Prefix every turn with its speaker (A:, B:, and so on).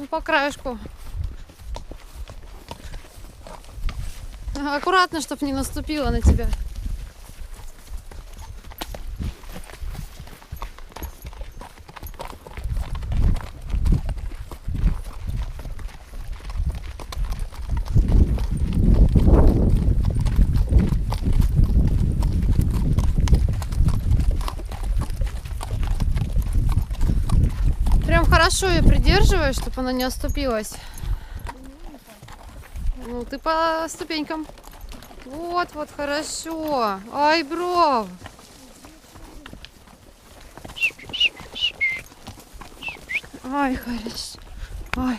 A: Ну, по краешку. Аккуратно, чтобы не наступила на тебя. Прям хорошо ее придерживаешь, чтобы она не оступилась. Ну, ты по ступенькам. Вот, вот, хорошо. Ай, браво. Ай, хорошо. Ай,